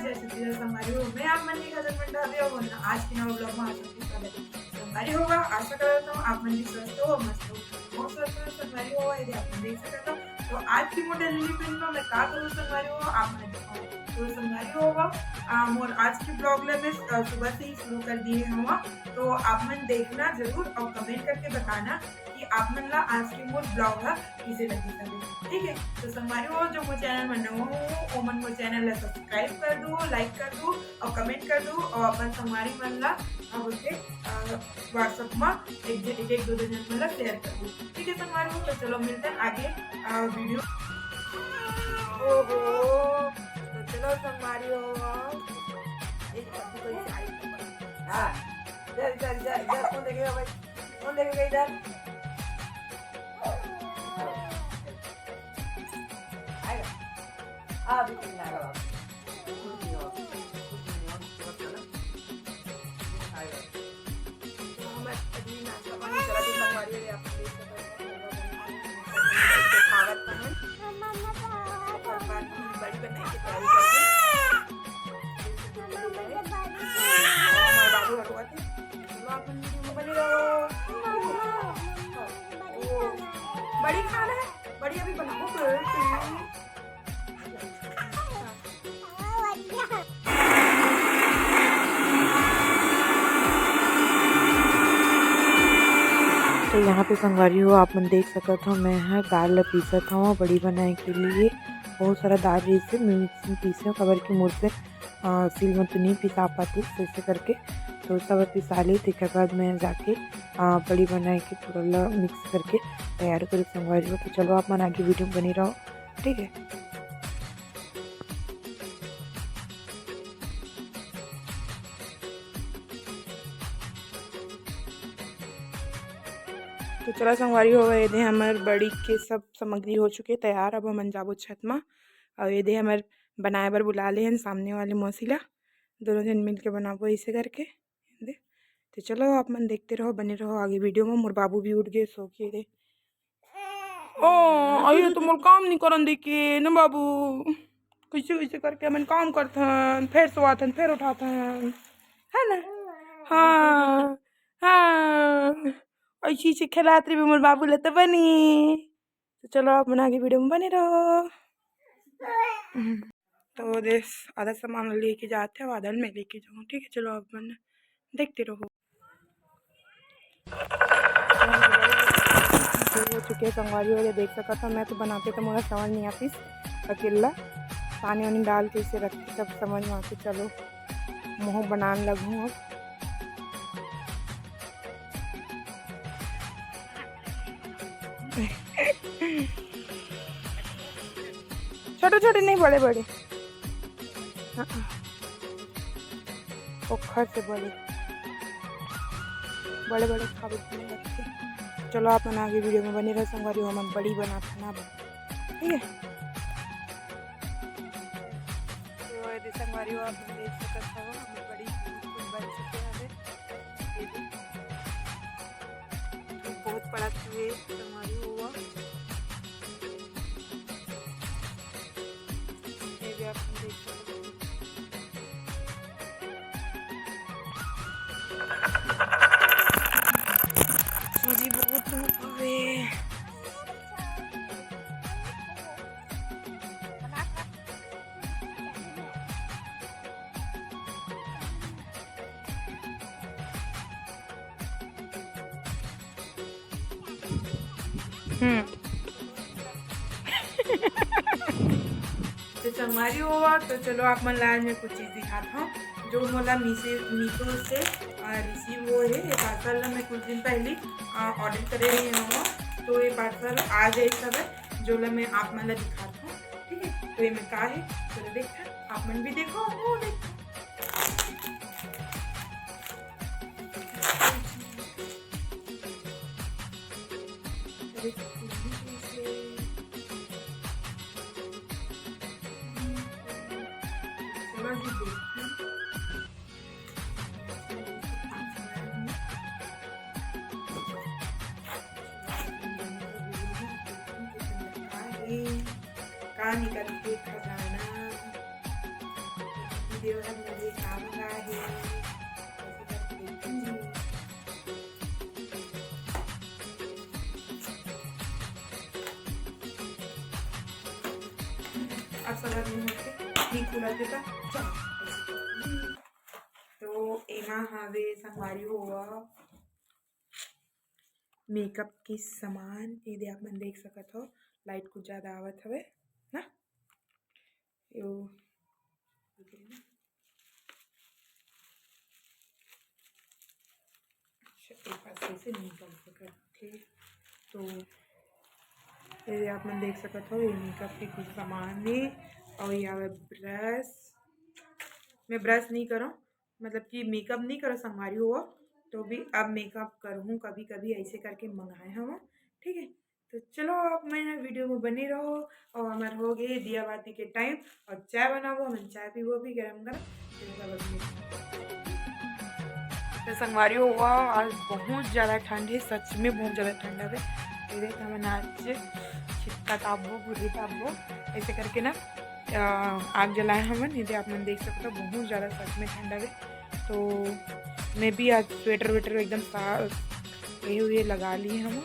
जय श्री संगवारी हो, मैं आप मन की कदम मंडा हो ना आज की नवा ब्लॉग में आप सबका स्वागत है। संगवारी होगा आशा करता हूँ आप मन की स्वस्थ हो मस्त हो बहुत स्वस्थ हो संगवारी हो यदि आप मन देख सकते हो तो आज की मोर डेली रूटीन में मैं का करूँ संगवारी हो आप मन दिखाओ तो संगवारी होगा मोर आज की ब्लॉग में सुबह से ही शुरू कर दिए हुआ तो आप मन देखना जरूर और कमेंट करके बताना कि आप मन ला आज की मोर ब्लॉग है किसे लगी करे ठीक है। तो संगवारी हो जो मोर चैनल में नवा हो ओ मन मोर चैनल ला सब्सक्राइब कर दो लाइक कर दो और कमेंट कर दो और अपन संगवारी मन ला बोलते व्हाट्सएप में एक दो जन मतलब शेयर कर दो ठीक है संगवारी हो। तो चलो मिलते हैं आगे वीडियो। ओहो तो चलो संगवारी हो एक पत्ती कोई आई हां इधर इधर इधर इधर कौन देखेगा भाई कौन देखेगा इधर आएगा अभी नहीं आएगा बड़ी बनाई की तैयारी बड़ी खाना है बड़ी अभी बनाओ तो यहाँ पे संगवारी हो आप मन देख सकत हो मैं है दाल पीसत हूँ बड़ी बनाए के लिए बहुत सारा दाल जैसे मिक्स में पीसे खबर की मुँह से सिल में तो नहीं पिसा पाती ऐसे करके तो सब पिसा ली थे के बाद मैं जाके बड़ी बनाए के पूरा मिक्स करके तैयार कर संगवारी हो। तो चलो आप मन आगे वीडियो बनी रहो ठीक है। तो चला संगवारी हो गए थे हमारे बड़ी के सब सामग्री हो चुके तैयार। अब हम जाबो छत में और ये दे हमारे बनाए बर बुला ले हैं सामने वाले मौसीला दोनों जन मिल के बनाबो ऐसे करके दे। तो चलो आप मन देखते रहो बने रहो आगे वीडियो में। मोर बाबू भी उठ गए सो के रे ओ आइए तो मोर काम नहीं करन दे के न बाबू कैसे कैसे करके मन काम करथन फिर सोआथन फिर उठाथन है ना। हाँ हाँ ऐसी ऐसी खिलात रही मोर बाबू ले तो बनी। तो चलो आप बना के वीडियो में बने रहो। तो देश आधा सामान लेके जाते हैं आधा मैं लेके जाऊँ ठीक है। चलो आप बन देखते रहो। हो चुके संगवारी वाले देख सका था मैं तो बनाते तो मुझे समझ नहीं आती अकेला पानी वानी डाल के इसे रखती तब समझ में आती। चलो मुँह बनाने लगूँ अब छोटे छोटे नहीं बड़े बड़े पोखर से बड़े बड़े बड़े खाबे लगते। चलो आप बना के वीडियो में बने रहो संगवारी हो हम बड़ी बनाते ना ठीक है। तो यदि संगवारी हो आप देख सकते हो हम बड़ी बन चुके हैं तो बहुत बड़ा हुए संगवारी हुआ ये भी आप देख सकते हो। सूजी बहुत हुए तो संगवारी होगा। तो चलो आप मन लाज में कुछ चीज़ दिखाता हूँ जो मोला मीशो से रिसीव हुए है। ये पार्सल मैं कुछ दिन पहले ऑर्डर करे रही हूँ तो ये पार्सल आ गए सब है जो मैं आप मन ला दिखाता हूँ ठीक है। तो ये में का है चलो देखते आप मन भी देखो वो देखो कहानी का खजाना देवघरमध्ये का मग आहे असं मी खुला देता तो एमा हवे संगवारी हुआ मेकअप की सामान ये आप मन देख सकत हो। लाइट कुछ ज़्यादा आवत हवे ना यो एक पास से निकल सकते तो ये आप मन देख सकते हो। ये मेकअप के कुछ सामान है और यहाँ ब्रश मैं ब्रश नहीं करूँ मतलब कि मेकअप नहीं करो संगवारी हुआ तो भी अब मेकअप करूँ कभी कभी ऐसे करके मंगाए हम ठीक है। तो चलो आप मेरे वीडियो में बने रहो और हमारे हो गए दिया बाती के टाइम और चाय बनाओ हम चाय पीवो भी गरम गरम। तो संगवारी हुआ आज बहुत ज़्यादा ठंड है सच में बहुत ज़्यादा ठंड है। देखा मैंने आज छिटका ताबो बुरी ताबो ऐसे करके ना आग जलाए हमन यदि आप मन देख सकते हो। बहुत ज़्यादा सच में ठंडा है तो मैं भी आज स्वेटर वेटर एकदम साफ ये हुए लगा लिए हम।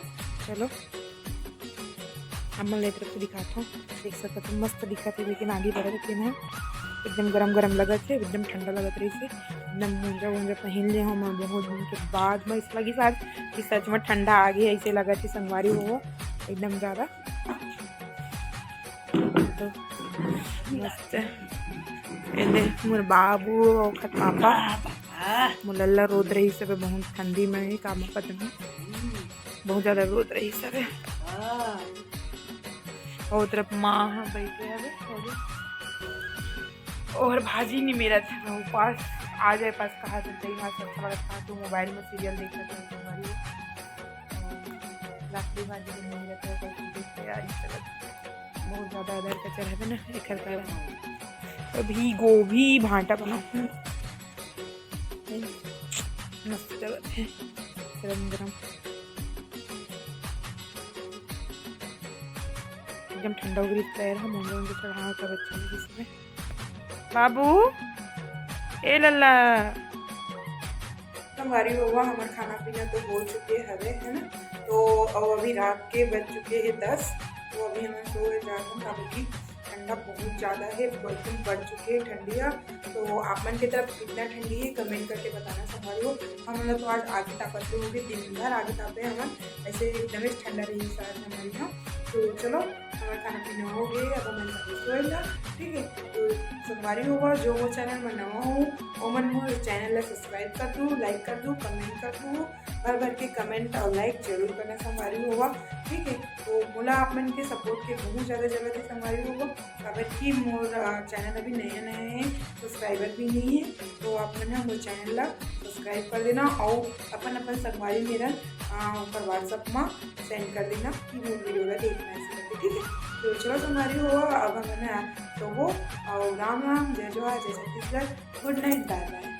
चलो अमन ले तरफ से दिखाता हूँ देख सकते हो मस्त दिखा थे लेकिन आगे बढ़ रखे हैं एकदम गरम गरम लगत है एकदम ठंडा लगत रही से एकदम मुंजा वूंजा पहन ले हम बहुत दिन के बाद में इस लगी शायद कि सच में ठंडा आ गया ऐसे लगा थी संगवारी हो एकदम ज़्यादा तो मस्त मोर बाबू और पापा मुलल्ला रोद रही सब बहुत ठंडी में काम पद में बहुत ज़्यादा रोद रही सब और तरफ माँ बैठे है और भाजी नहीं मेरा था पास आ जाए पास कहा सकते ही वहाँ से अच्छा लगा था तो मोबाइल में सीरियल देख सकते हैं हमारी लाकड़ी भाजी भी नहीं रहता है देखते यार बहुत ज़्यादा इधर का चढ़ा है ना एक का अभी गोभी भांटा बनाऊँ मस्त जगह है गरम गरम एकदम ठंडा हो गई तैयार हम मुझे चढ़ाना था बच्चे में जिसमें बाबू ए लल्ला हमारी हुआ हमारा खाना पीना तो हो चुके हवे है ना। तो अब अभी रात के बज चुके हैं 10 तो अभी हमें सोए जाना क्योंकि ठंडा बहुत ज़्यादा है एकदम बढ़ चुके हैं ठंडियाँ। तो आप मन की तरफ कितना ठंडी है कमेंट करके बताना संभालो। हम लोग तो आज आगे तापते होंगे दिन भर आगे तापे हम ऐसे एकदम ठंडा रही शायद हमारे यहाँ। तो चलो हमारा खाना पीना हो गया अब मैं सोएगा ठीक है। तो संगवारी होगा जो वो चैनल में नवा हूँ वो मन हो चैनल सब्सक्राइब कर दूँ लाइक कर दूँ कमेंट कर दूँ भर भर के कमेंट और लाइक जरूर करना संगवारी होगा ठीक है। तो बोला आप मन के सपोर्ट के बहुत ज़्यादा जरूरत है संगवारी होगा अगर कि मोर चैनल अभी नए नए हैं सब्सक्राइबर भी नहीं है तो आप मन मोर चैनल ला सब्सक्राइब कर देना और अपन संगवारी मेरा ऊपर व्हाट्सअप में सेंड कर देना कि वो वीडियो ला देखना है ठीक है। तो चलो संगवारी हुआ अब हमने तो वो और राम राम जय जोहार जय Chhattisgarh good night bye bye.